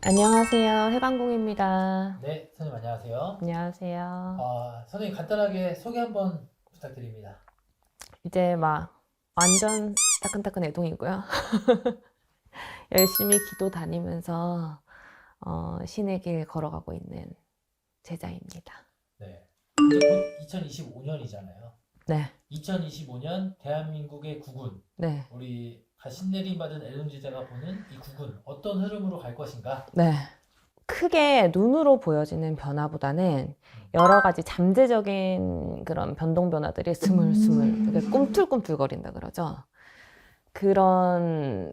안녕하세요. 해방공입니다. 네, 선생님 안녕하세요. 안녕하세요. 선생님 간단하게 소개 한번 부탁드립니다. 이제 막 완전 따끈따끈 애동이고요. 열심히 기도 다니면서 신의 길 걸어가고 있는 제자입니다. 네, 이제 곧 2025년이잖아요. 네, 2025년 대한민국의 국운, 네, 우리 신내림 받은 애동 제자가 보는 이 국운 어떤 흐름으로 갈 것인가? 네. 크게 눈으로 보여지는 변화보다는 여러 가지 잠재적인 그런 변동 변화들이 스물스물 이렇게 꿈틀꿈틀거린다 그러죠. 그런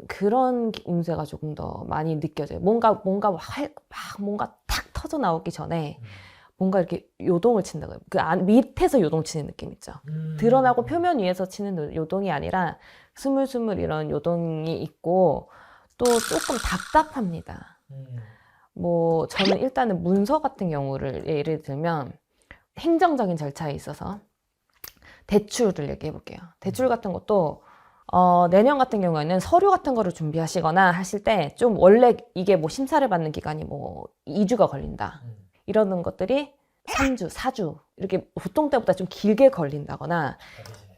운세가 조금 더 많이 느껴져요. 뭔가 뭔가 탁 터져 나오기 전에 뭔가 이렇게 요동을 친다고요. 밑에서 요동 치는 느낌 있죠. 드러나고 표면 위에서 치는 요동이 아니라 스물스물 이런 요동이 있고 또 조금 답답합니다. 뭐 저는 일단은 문서 같은 경우를 예를 들면 행정적인 절차에 있어서 대출을 얘기해 볼게요. 대출 같은 것도 내년 같은 경우에는 서류 같은 거를 준비하시거나 하실 때 좀 원래 이게 뭐 심사를 받는 기간이 뭐 2주가 걸린다. 이러는 것들이 3주, 4주 이렇게 보통 때보다 좀 길게 걸린다거나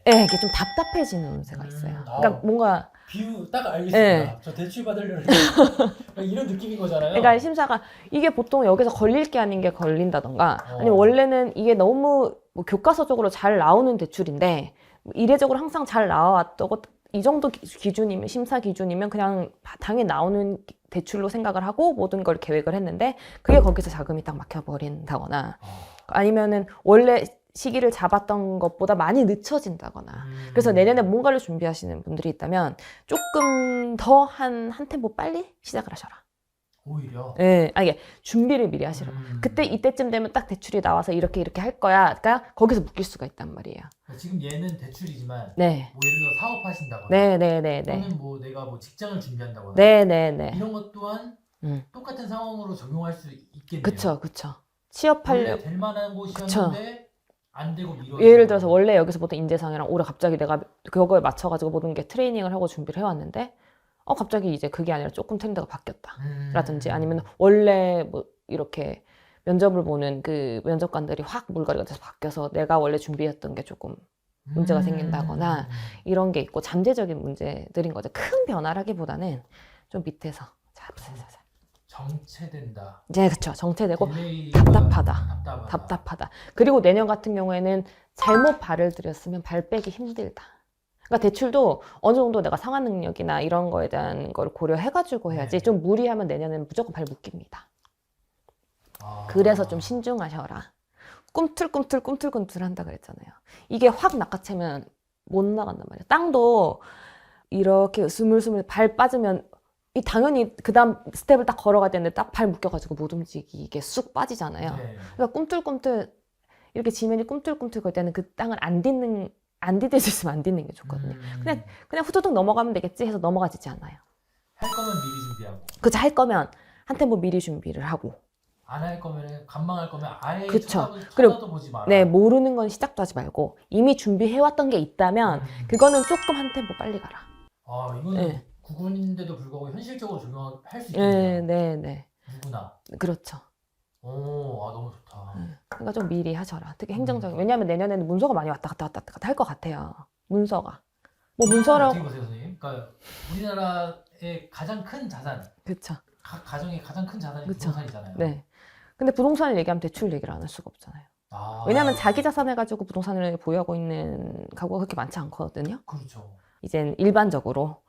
예, 이게 좀 답답해지는 운세가 있어요. 그러니까 뭔가 비유 딱 알겠습니다. 예. 저 대출 받으려는 이런 느낌인 거잖아요. 그러니까 심사가 이게 보통 여기서 걸릴 게 아닌 게 걸린다던가 아니면 원래는 이게 너무 뭐 교과서적으로 잘 나오는 대출인데 이례적으로 항상 잘 나와왔다고 이 정도 기준이면 심사 기준이면 그냥 당연히 나오는 대출로 생각을 하고 모든 걸 계획을 했는데 그게 거기서 자금이 딱 막혀버린다거나 아니면은 원래 시기를 잡았던 것보다 많이 늦춰진다거나 그래서 내년에 뭔가를 준비하시는 분들이 있다면 조금 더 한 템포 빨리 시작을 하셔라. 오히려? 예, 이게 준비를 미리 하시라. 그때 이때쯤 되면 딱 대출이 나와서 이렇게 할 거야. 그러니까 거기서 묶일 수가 있단 말이에요. 지금 얘는 대출이지만 네. 뭐 예를 들어 사업하신다거나 네네네네. 또는 뭐 내가 뭐 직장을 준비한다거나 네네네. 이런 것 또한 똑같은 상황으로 적용할 수 있겠네요. 그쵸. 원래 취업하려 될 만한 곳이었는데 안 되고 미뤄지고. 예를 들어서 원래 여기서 보통 인재상이랑 올해 갑자기 내가 그거에 맞춰가지고 모든 게 트레이닝을 하고 준비를 해왔는데 갑자기 이제 그게 아니라 조금 트렌드가 바뀌었다. 라든지 아니면 원래 뭐 이렇게 면접을 보는 그 면접관들이 확 물갈이가 돼서 바뀌어서 내가 원래 준비했던 게 조금 문제가 생긴다거나 이런 게 있고 잠재적인 문제들인 거죠. 큰 변화라기보다는 좀 밑에서 살살살살. 정체된다. 네, 그렇죠. 정체되고 딜레이가 답답하다. 그리고 내년 같은 경우에는 잘못 발을 들였으면 발 빼기 힘들다. 그러니까 대출도 어느 정도 내가 상환 능력이나 이런 거에 대한 걸 고려해가지고 해야지 좀 무리하면 내년에는 무조건 발 묶입니다. 그래서 좀 신중하셔라. 꿈틀꿈틀 한다 그랬잖아요. 이게 확 낚아채면 못 나간단 말이에요. 땅도 이렇게 스물스물 발 빠지면 당연히 그 다음 스텝을 딱 걸어가야 되는데 딱 발 묶여가지고 못 움직이게 쑥 빠지잖아요. 그러니까 꿈틀꿈틀 이렇게 지면이 꿈틀꿈틀 걸 때는 그 땅을 안 디딜 수 있으면 안 딛는 게 좋거든요. 그냥 후두둑 넘어가면 되겠지 해서 넘어가지지 않아요. 할 거면 미리 준비하고. 그쵸. 할 거면 한 템포 미리 준비를 하고. 안 할 거면 관망할 거면 아예 그쵸. 쳐다도 보지 마라. 네, 모르는 건 시작도 하지 말고 이미 준비해왔던 게 있다면 그거는 조금 한 템포 빨리 가라. 이거는 구군인데도 불구하고 현실적으로 적용할 수 있겠네요. 네. 누구나. 그렇죠. 너무 좋다. 그러니까 좀 미리 하셔라. 특히 행정적인. 왜냐하면 내년에는 문서가 많이 왔다 갔다 할 것 같아요. 문서가. 뭐 문서라고. 어떻게 보세요, 선생님? 그러니까 우리나라의 가장 큰 자산. 그렇죠. 각 가정의 가장 큰 자산이 부동산이잖아요. 네. 근데 부동산을 얘기하면 대출 얘기를 안 할 수가 없잖아요. 왜냐하면 자기 자산을 가지고 부동산을 보유하고 있는 가구가 그렇게 많지 않거든요. 그렇죠. 이젠 일반적으로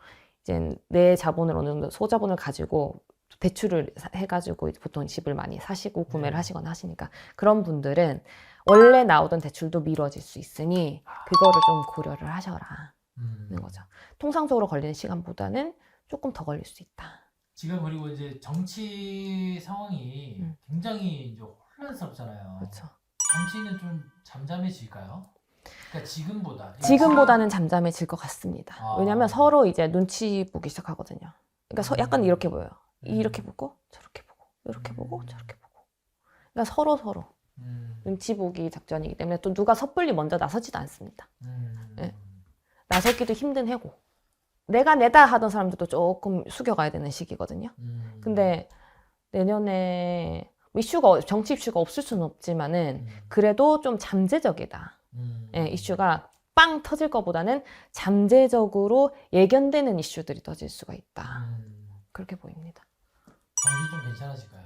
이젠 내 자본을 어느 정도 소자본을 가지고 대출을 해가지고 보통 집을 많이 사시고 구매를 하시거나 하시니까 그런 분들은 원래 나오던 대출도 미뤄질 수 있으니 그거를 좀 고려를 하셔라는 거죠. 통상적으로 걸리는 시간보다는 조금 더 걸릴 수 있다. 지금 그리고 이제 정치 상황이 굉장히 이제 혼란스럽잖아요. 그렇죠. 정치는 좀 잠잠해질까요? 그러니까 지금보다는 잠잠해질 것 같습니다. 왜냐하면 서로 이제 눈치 보기 시작하거든요. 그러니까 약간 이렇게 보여요. 이렇게 보고 저렇게 보고 이렇게 보고 저렇게 보고. 그러니까 서로 눈치 보기 작전이기 때문에 또 누가 섣불리 먼저 나서지도 않습니다. 네. 나서기도 힘든 해고. 내가 내다 하던 사람들도 조금 숙여가야 되는 시기거든요. 근데 내년에 정치 이슈가 없을 수는 없지만은 음. 그래도 좀 잠재적이다. 예, 이슈가 빵 터질 것보다는 잠재적으로 예견되는 이슈들이 터질 수가 있다. 그렇게 보입니다. 경기 좀 괜찮아질까요?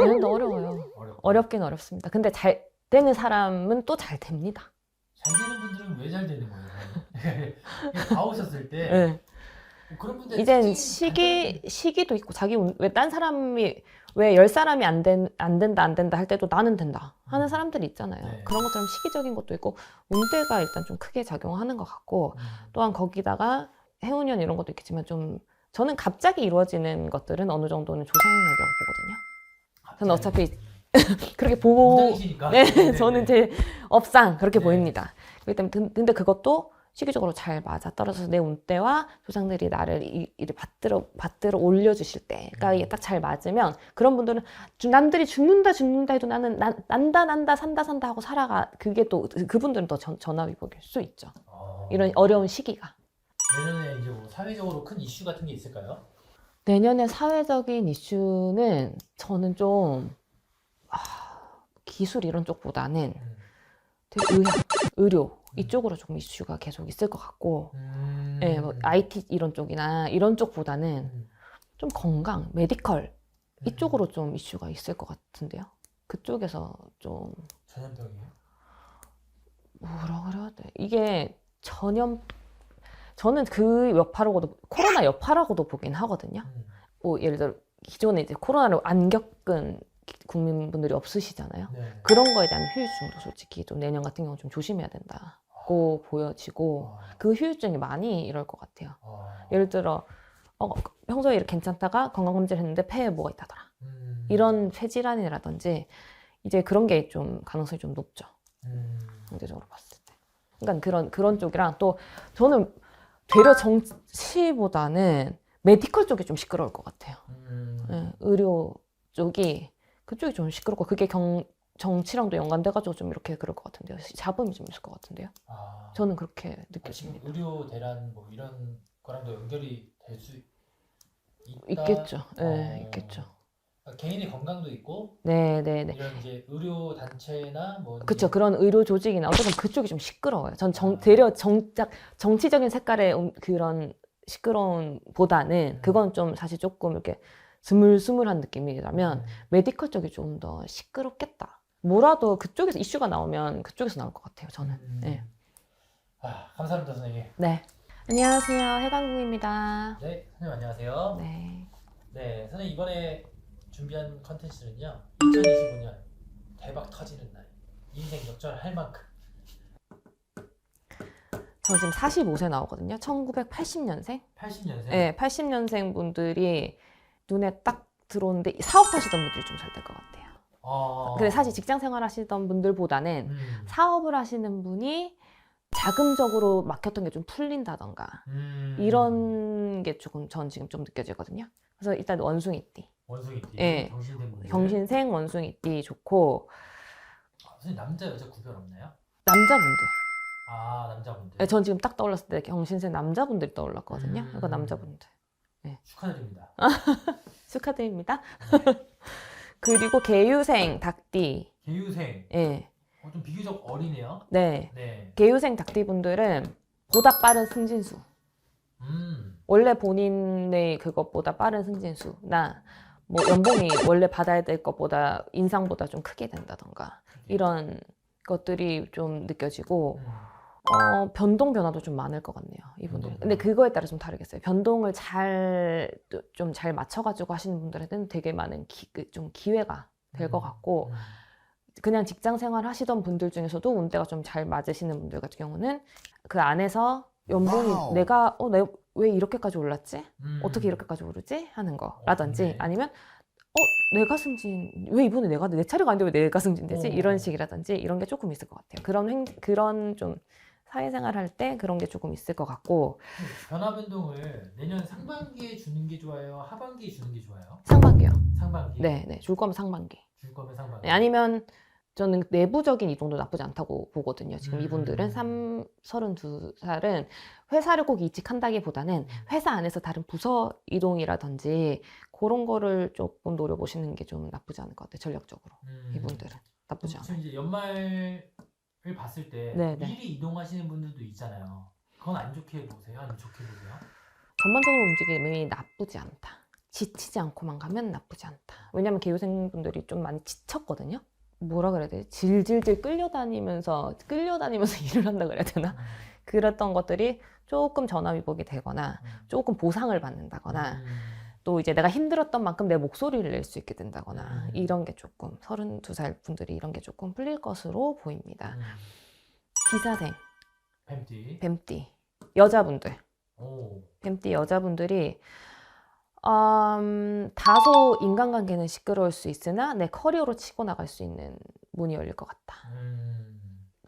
내년도 어려워요. 어렵긴 어렵습니다. 근데 잘 되는 사람은 또 잘 됩니다. 잘 되는 분들은 왜 잘 되는 거예요? 다 오셨을 때 예. 그런 분들 이젠 시기도 있고 왜 딴 사람이 왜 10사람이 안 된다 할 때도 나는 된다 하는 사람들이 있잖아요. 네. 그런 것처럼 시기적인 것도 있고 운대가 일단 좀 크게 작용하는 것 같고 또한 거기다가 해운년 이런 것도 있겠지만 좀 저는 갑자기 이루어지는 것들은 어느 정도는 조상력이라고 보거든요. 저는 어차피 그렇게 보고 무당이시니까. 네, 저는 제 업상 그렇게 네. 보입니다. 그렇기 때문에 근데 그것도 시기적으로 잘 맞아떨어져서 내 운때와 조상들이 나를 이를 받들어 올려주실 때, 그러니까 이게 딱 잘 맞으면 그런 분들은 남들이 죽는다 해도 나는 난다 산다 하고 살아가. 그게 또 그분들은 더 전화위복일 수 있죠. 이런 어려운 시기가. 내년에 이제 뭐 사회적으로 큰 이슈 같은 게 있을까요? 내년에 사회적인 이슈는 저는 좀 기술 이런 쪽보다는 되게 의료 이쪽으로 조금 이슈가 계속 있을 것 같고, 예, 뭐 IT 이런 쪽이나 이런 쪽보다는 좀 건강, 메디컬 이쪽으로 좀 이슈가 있을 것 같은데요. 그쪽에서 좀 전염병이에요? 뭐라 그래야 돼? 이게 저는 그 여파라고도 코로나 여파라고도 보긴 하거든요. 뭐 예를 들어 기존에 이제 코로나를 안 겪은 국민분들이 없으시잖아요. 네. 그런 거에 대한 후유증도 솔직히 좀 내년 같은 경우는 좀 조심해야 된다고 보여지고 그 후유증이 많이 이럴 것 같아요. 예를 들어 평소에 이렇게 괜찮다가 건강검진을 했는데 폐에 뭐가 있다더라. 이런 폐질환이라든지 이제 그런 게 좀 가능성이 좀 높죠. 경제적으로 봤을 때. 그러니까 그런 쪽이랑 또 저는 되려 정치보다는 메디컬 쪽이 좀 시끄러울 것 같아요. 네, 의료 그쪽이 좀 시끄럽고 그게 정치랑도 연관돼가지고 좀 이렇게 그럴 것 같은데요. 잡음이 좀 있을 것 같은데요. 저는 그렇게 느껴집니다. 의료 대란 뭐 이런 거랑도 연결이 될 수 있겠죠. 네, 있겠죠. 개인의 건강도 있고, 네네네. 이런 이제 의료 단체나 뭐 그렇죠. 그런 의료 조직이나 어쨌든 그쪽이 좀 시끄러워요. 전 되려 정치적인 색깔의 그런 시끄러움보다는 그건 좀 사실 조금 이렇게 스물스물한 느낌이라면 메디컬 쪽이 좀 더 시끄럽겠다. 뭐라도 그쪽에서 이슈가 나오면 그쪽에서 나올 것 같아요. 저는. 네. 감사합니다, 선생님. 네. 안녕하세요. 해강국입니다. 네, 선생님 안녕하세요. 네. 네, 선생님 이번에 준비한 컨텐츠는요. 2025년 대박 터지는 날. 인생 역전할 만큼. 저 지금 45세 나오거든요. 1980년생. 80년생? 네, 80년생 분들이 눈에 딱 들어오는데 사업하시던 분들이 좀 잘 될 것 같아요. 근데 사실 직장 생활 하시던 분들보다는 사업을 하시는 분이 자금적으로 막혔던 게 좀 풀린다던가 이런 게 조금 전 지금 좀 느껴지거든요. 그래서 일단 원숭이띠. 원숭이띠. 예. 경신생 원숭이띠 좋고. 선생님 남자 여자 구별 없나요? 남자분들. 남자분들. 네, 전 지금 딱 떠올랐을 때 경신생 남자분들이 떠올랐거든요. 그러니까 남자분들. 네. 축하드립니다. 축하드립니다. 그리고 개유생 닭띠. 개유생. 예. 좀 비교적 어리네요. 네. 네. 개유생 닭띠 분들은 보다 빠른 승진수. 원래 본인의 그것보다 빠른 승진수나 뭐 연봉이 원래 받아야 될 것보다 인상보다 좀 크게 된다던가 이런 것들이 좀 느껴지고 변동 변화도 좀 많을 것 같네요, 이분들. 근데 그거에 따라 좀 다르겠어요. 변동을 좀 잘 맞춰가지고 하시는 분들한테는 되게 많은 좀 기회가 될 것 같고, 그냥 직장 생활 하시던 분들 중에서도 운대가 좀 잘 맞으시는 분들 같은 경우는 그 안에서 연봉이 내가 왜 이렇게까지 올랐지? 어떻게 이렇게까지 오르지? 하는 거라든지 네. 아니면 내가 승진 왜 이번에 내 차례가 아닌데 왜 내가 승진되지? 이런 식이라든지 이런 게 조금 있을 것 같아요. 그런 좀 사회생활 할 때 그런 게 조금 있을 것 같고. 변화 변동을 내년 상반기에 주는 게 좋아요? 하반기에 주는 게 좋아요? 상반기요. 상반기? 네. 줄 거면 상반기. 줄 거면 상반기. 네, 아니면 저는 내부적인 이동도 나쁘지 않다고 보거든요. 지금 이분들은 32살은 회사를 꼭 이직한다기보다는 회사 안에서 다른 부서 이동이라든지 그런 거를 조금 노려보시는 게 좀 나쁘지 않을 것 같아요. 전략적으로. 이분들은 나쁘지 않아요. 지금 이제 연말을 봤을 때 네, 네. 미리 이동하시는 분들도 있잖아요. 그건 안 좋게 보세요? 아니면 좋게 보세요? 전반적으로 움직임이 나쁘지 않다. 지치지 않고만 가면 나쁘지 않다. 왜냐면 개요생분들이 좀 많이 지쳤거든요. 뭐라 그래야 되지? 질질질 끌려다니면서 일을 한다 그래야 되나? 그랬던 것들이 조금 전화위복이 되거나 조금 보상을 받는다거나 또 이제 내가 힘들었던 만큼 내 목소리를 낼 수 있게 된다거나 이런 게 조금 32살 분들이 이런 게 조금 풀릴 것으로 보입니다. 기사생, 뱀띠 여자분들, 오. 뱀띠 여자분들이 다소 인간관계는 시끄러울 수 있으나 내 커리어로 치고 나갈 수 있는 문이 열릴 것 같다.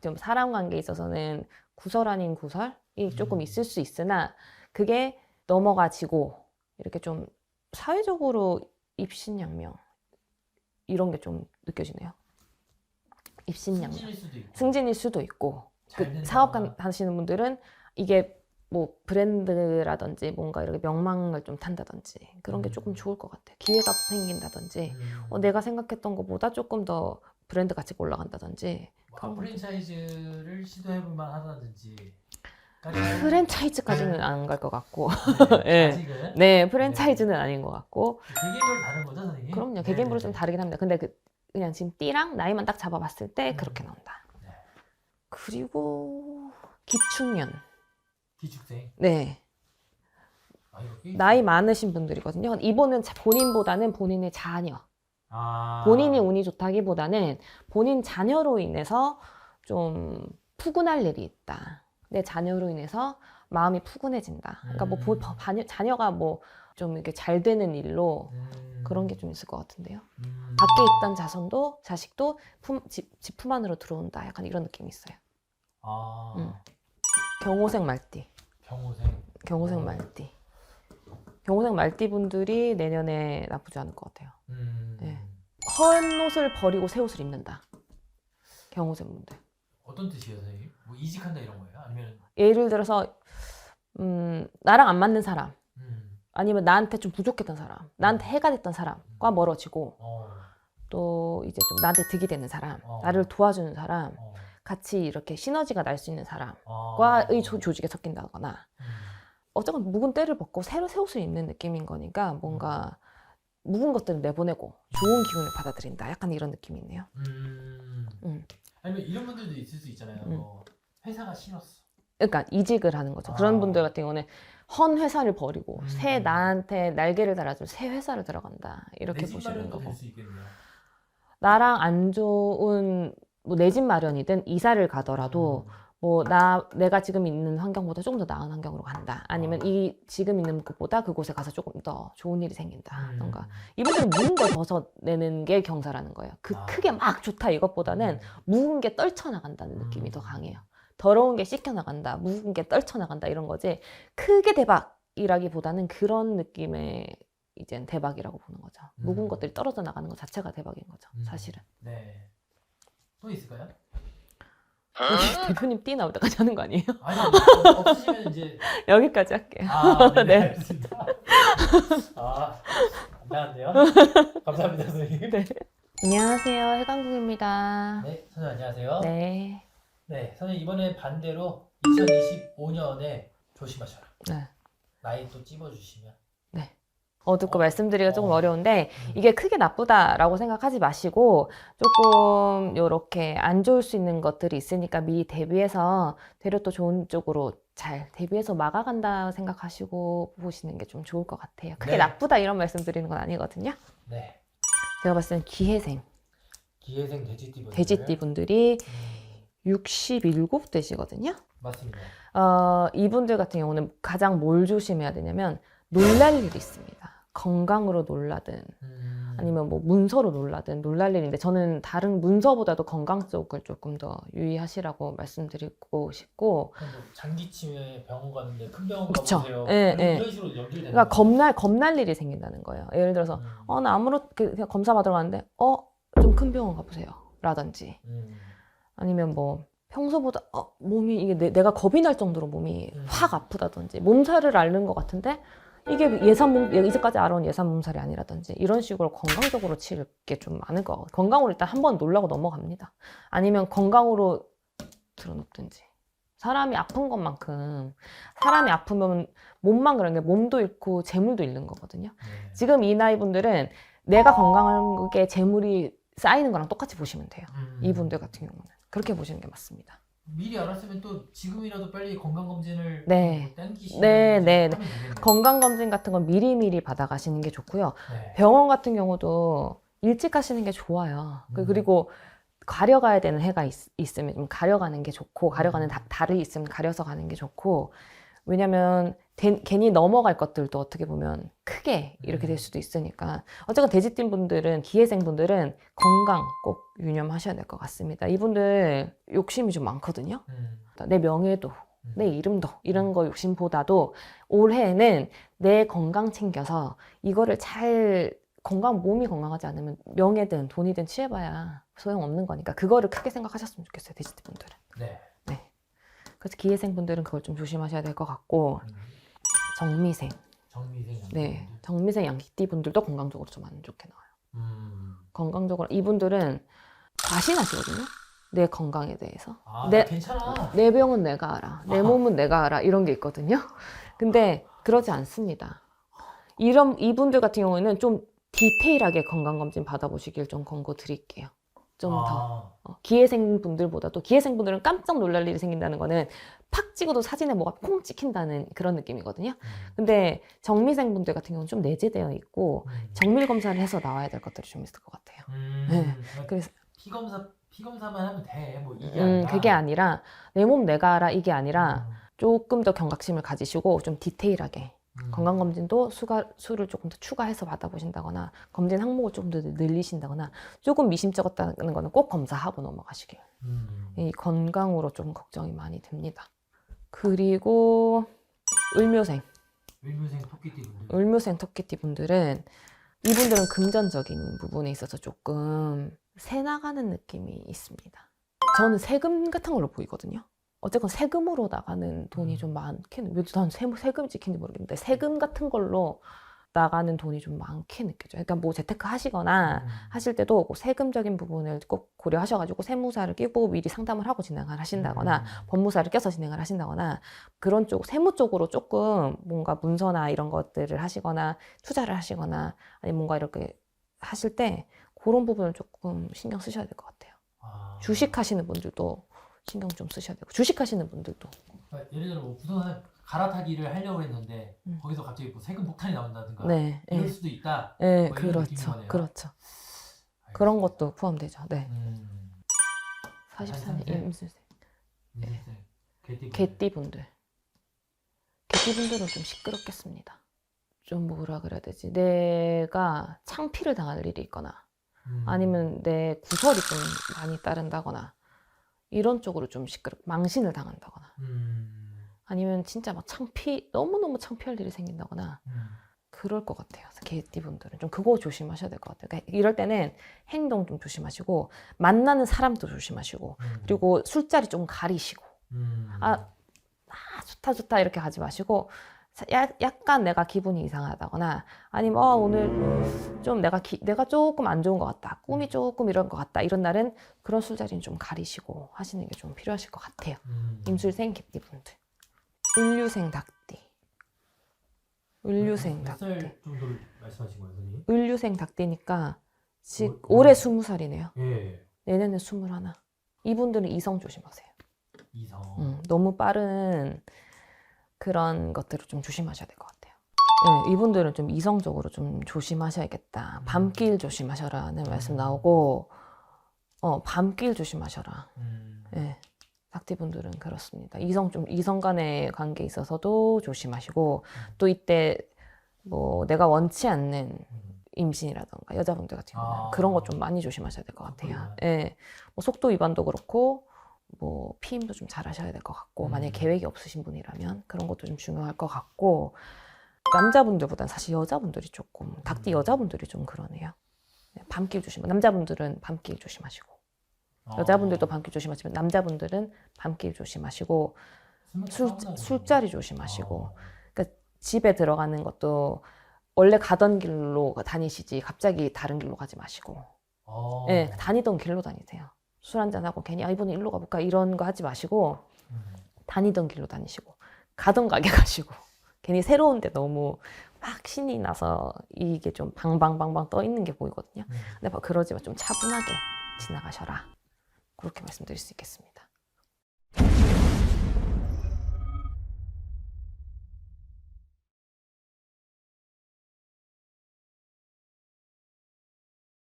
좀 사람 관계에 있어서는 구설 아닌 구설이 조금 있을 수 있으나 그게 넘어가지고 이렇게 좀 사회적으로 입신양명 이런 게 좀 느껴지네요. 입신양명. 승진일 수도 있고 그 사업 하시는 분들은 이게 뭐 브랜드라든지 뭔가 이렇게 명망을 좀 탄다든지 그런 게 조금 좋을 것 같아요. 기회가 생긴다든지 내가 생각했던 것보다 조금 더 브랜드 가치가 올라간다든지 프랜차이즈를 시도해볼 만하다든지 프랜차이즈까지는 안 갈 것 같고 네, 네. 아직은 네, 프랜차이즈는 아닌 것 같고 개개인별로 다른 거죠, 선생님? 그럼요. 개개인별로 좀 다르긴 합니다. 근데 그냥 지금 띠랑 나이만 딱 잡아봤을 때 그렇게 나온다. 네. 그리고 기축년. 기축생. 네. 여기? 나이 많으신 분들이거든요. 이분은 본인보다는 본인의 자녀. 본인이 운이 좋다기보다는 본인 자녀로 인해서 좀 푸근할 일이 있다. 내 자녀로 인해서 마음이 푸근해진다. 그러니까 뭐 자녀가 뭐 좀 이렇게 잘 되는 일로 그런 게 좀 있을 것 같은데요. 밖에 있던 자식도 집 품 안으로 들어온다. 약간 이런 느낌이 있어요. 경호생 말띠. 경호생 말띠. 경호생 말띠 분들이 내년에 나쁘지 않을 것 같아요. 네. 헌 옷을 버리고 새 옷을 입는다. 경호생 분들. 어떤 뜻이에요, 선생님? 뭐 이직한다 이런 거예요? 아니면 예를 들어서 나랑 안 맞는 사람 아니면 나한테 좀 부족했던 사람, 나한테 해가 됐던 사람과 멀어지고 또 이제 좀 나한테 득이 되는 사람, 나를 도와주는 사람, 같이 이렇게 시너지가 날 수 있는 사람과의 조직에 섞인다거나 어쨌건 묵은 때를 벗고 새로 새 옷을 입는 느낌인 거니까 뭔가 묵은 것들을 내보내고 좋은 기운을 받아들인다. 약간 이런 느낌이 있네요. 아니면 이런 분들도 있을 수 있잖아요. 뭐 회사가 싫었어. 그러니까 이직을 하는 거죠. 그런 분들 같은 경우는 헌 회사를 버리고 새 나한테 날개를 달아줄 새 회사를 들어간다. 이렇게 보시는 거고. 나랑 안 좋은 뭐 내 집 마련이든 이사를 가더라도 뭐 내가 지금 있는 환경보다 조금 더 나은 환경으로 간다. 아니면 지금 있는 곳보다 그곳에 가서 조금 더 좋은 일이 생긴다. 뭔가 이분들은 묵은 걸 벗어내는 게 경사라는 거예요. 크게 막 좋다 이것보다는 묵은 게 떨쳐나간다는 느낌이 더 강해요. 더러운 게 씻겨나간다, 묵은 게 떨쳐나간다 이런 거지 크게 대박이라기보다는 그런 느낌의 이젠 대박이라고 보는 거죠. 묵은 것들이 떨어져 나가는 것 자체가 대박인 거죠, 사실은. 네. 또 있을까요? 대표님 띠 나올 때까지 하는 거 아니에요? 아니, 없으시면 이제 여기까지 할게요. 네, 네. 알겠습니다. 안녕하세요. 감사합니다, 선생님. 네. 안녕하세요, 해강국입니다. 네, 선생님 안녕하세요. 네. 네, 선생님 이번에 반대로 2025년에 조심하셔라. 네. 나이 또 찝어주시면. 네. 어둡고 말씀드리기가 조금 어려운데 이게 크게 나쁘다라고 생각하지 마시고 조금 이렇게 안 좋을 수 있는 것들이 있으니까 미리 대비해서 되려 또 좋은 쪽으로 잘 대비해서 막아간다 생각하시고 보시는 게 좀 좋을 것 같아요. 크게 나쁘다 이런 말씀 드리는 건 아니거든요. 네. 제가 봤을 땐 기해생 돼지띠 분들이 67되시거든요. 맞습니다. 이분들 같은 경우는 가장 뭘 조심해야 되냐면 놀랄 일이 있습니다. 건강으로 놀라든 아니면 뭐 문서로 놀라든 놀랄 일인데 저는 다른 문서보다도 건강 쪽을 조금 더 유의하시라고 말씀드리고 싶고 장기침에 병원 갔는데 큰 병원 그쵸. 가보세요. 예. 이런 식으로 연결되는 그러니까 겁날 일이 생긴다는 거예요. 예를 들어서 나 그냥 검사 받으러 갔는데 좀 큰 병원 가보세요 라든지 아니면 뭐 평소보다 몸이 이게 내가 겁이 날 정도로 몸이 확 아프다든지 몸살을 앓는 것 같은데 이게 이제까지 알아온 예산 몸살이 아니라든지 이런 식으로 건강적으로 치를 게 좀 많을 것 같아요. 건강으로 일단 한번 놀라고 넘어갑니다. 아니면 건강으로 들어눕든지. 사람이 아픈 것만큼 사람이 아프면 몸만 그런 게 몸도 잃고 재물도 잃는 거거든요. 네. 지금 이 나이 분들은 내가 건강한 게 재물이 쌓이는 거랑 똑같이 보시면 돼요. 이분들 같은 경우는 그렇게 보시는 게 맞습니다. 미리 알았으면 또 지금이라도 빨리 건강검진을 네. 땡기시면 네, 네, 하면 되겠네요. 건강검진 같은 건 미리미리 받아가시는 게 좋고요. 네. 병원 같은 경우도 일찍 가시는 게 좋아요. 그리고 가려가야 되는 해가 있으면 좀 가려가는 게 좋고, 가려가는 달이 있으면 가려서 가는 게 좋고, 왜냐면 괜히 넘어갈 것들도 어떻게 보면 크게 이렇게 될 수도 있으니까. 어쨌든 돼지띠 분들은, 기회생 분들은 건강 꼭 유념하셔야 될 것 같습니다. 이분들 욕심이 좀 많거든요. 내 명예도, 내 이름도 이런 거 욕심보다도 올해는 내 건강 챙겨서 이거를 잘 몸이 건강하지 않으면 명예든 돈이든 취해봐야 소용없는 거니까 그거를 크게 생각하셨으면 좋겠어요. 돼지띠 분들은. 네. 그래서 기회생 분들은 그걸 좀 조심하셔야 될 것 같고, 정미생. 네, 정미생 양띠 분들도 건강적으로 좀 안 좋게 나와요. 건강적으로 이분들은 과신하시거든요. 내 건강에 대해서. 괜찮아. 내 병은 내가 알아. 내 몸은 내가 알아. 이런 게 있거든요. 근데 그러지 않습니다. 이분들 같은 경우에는 좀 디테일하게 건강검진 받아보시길 좀 권고 드릴게요. 좀 더. 기회생 분들보다도, 기회생 분들은 깜짝 놀랄 일이 생긴다는 거는 팍 찍어도 사진에 뭐가 콩 찍힌다는 그런 느낌이거든요. 근데 정미생 분들 같은 경우는 좀 내재되어 있고 정밀 검사를 해서 나와야 될 것들이 좀 있을 것 같아요. 네. 그래서 피검사만 하면 돼. 뭐 이게 아니라. 그게 아니라 내 몸 내가 알아 이게 아니라 조금 더 경각심을 가지시고 좀 디테일하게 건강검진도 수를 조금 더 추가해서 받아보신다거나 검진 항목을 조금 더 늘리신다거나 조금 미심쩍었다는 거는 꼭 검사하고 넘어가시길. 이 건강으로 좀 걱정이 많이 됩니다. 그리고 을묘생 토끼띠 분들은 이분들은 금전적인 부분에 있어서 조금 새 나가는 느낌이 있습니다. 저는 세금 같은 걸로 보이거든요. 어쨌건 세금으로 나가는 돈이 좀 많게, 난 세금 지킨지 모르겠는데 세금 같은 걸로 나가는 돈이 좀 많게 느껴져요. 그러니까 뭐 재테크 하시거나 하실 때도 세금적인 부분을 꼭 고려하셔가지고 세무사를 끼고 미리 상담을 하고 진행을 하신다거나 법무사를 껴서 진행을 하신다거나 그런 쪽, 세무 쪽으로 조금 뭔가 문서나 이런 것들을 하시거나 투자를 하시거나 아니면 뭔가 이렇게 하실 때 그런 부분을 조금 신경 쓰셔야 될 것 같아요. 주식 하시는 분들도 신경 좀 쓰셔야 되고, 주식하시는 분들도. 예를 들어 뭐 부동산 갈아타기를 하려고 했는데 거기서 갑자기 뭐 세금 폭탄이 나온다든가 네, 이럴 수도 있다. 네, 뭐 이런 그렇죠. 느낌인 거네요. 그렇죠. 그런 것도 포함되죠. 네. 44년 임술생. 개띠분들. 개띠분들은 좀 시끄럽겠습니다. 좀 뭐라 그래야 되지? 내가 창피를 당할 일이 있거나 아니면 내 구설이 좀 많이 따른다거나 이런 쪽으로 좀 망신을 당한다거나 아니면 진짜 막 너무너무 창피할 일이 생긴다거나 그럴 것 같아요. 개띠분들은 좀 그거 조심하셔야 될 것 같아요. 그러니까 이럴 때는 행동 좀 조심하시고 만나는 사람도 조심하시고 그리고 술자리 좀 가리시고 좋다 이렇게 하지 마시고 약간 내가 기분이 이상하다거나 아니면 오늘 좀 내가 조금 안 좋은 것 같다, 꿈이 조금 이런 것 같다, 이런 날은 그런 술자리는 좀 가리시고 하시는 게 좀 필요하실 것 같아요. 임술생 개띠분들. 을류생 닭띠. 몇 살 정도를 말씀하신 거예요, 선생님? 을류생 닭띠니까 올해 20살이네요. 예. 내년에 21. 이분들은 이성 조심하세요. 이성. 너무 빠른 그런 것들을 좀 조심하셔야 될 것 같아요. 네, 이분들은 좀 이성적으로 좀 조심하셔야겠다. 밤길 조심하셔라는 말씀 나오고, 밤길 조심하셔라. 네, 닭띠분들은 그렇습니다. 이성 간의 관계에 있어서도 조심하시고, 또 이때 뭐 내가 원치 않는 임신이라던가 여자분들 같은 경우는 그런 것 좀 많이 조심하셔야 될 것 같아요. 네, 뭐 속도 위반도 그렇고, 뭐 피임도 좀 잘 하셔야 될 것 같고, 만약에 계획이 없으신 분이라면 그런 것도 좀 중요할 것 같고, 남자분들보다는 사실 여자분들이 조금, 닭띠 여자분들이 좀 그러네요. 밤길 남자분들은 밤길 조심하시고, 여자분들도 밤길 조심하시면 남자분들은 밤길 조심하시고, 술자리 조심하시고, 그러니까 집에 들어가는 것도 원래 가던 길로 다니시지 갑자기 다른 길로 가지 마시고 네, 다니던 길로 다니세요. 술 한잔하고 괜히 이번에 일로 가볼까 이런 거 하지 마시고 다니던 길로 다니시고 가던 가게 가시고 괜히 새로운데 너무 막 신이 나서 이게 좀 방방방방 떠 있는 게 보이거든요. 근데 그러지 마. 좀 차분하게 지나가셔라. 그렇게 말씀드릴 수 있겠습니다.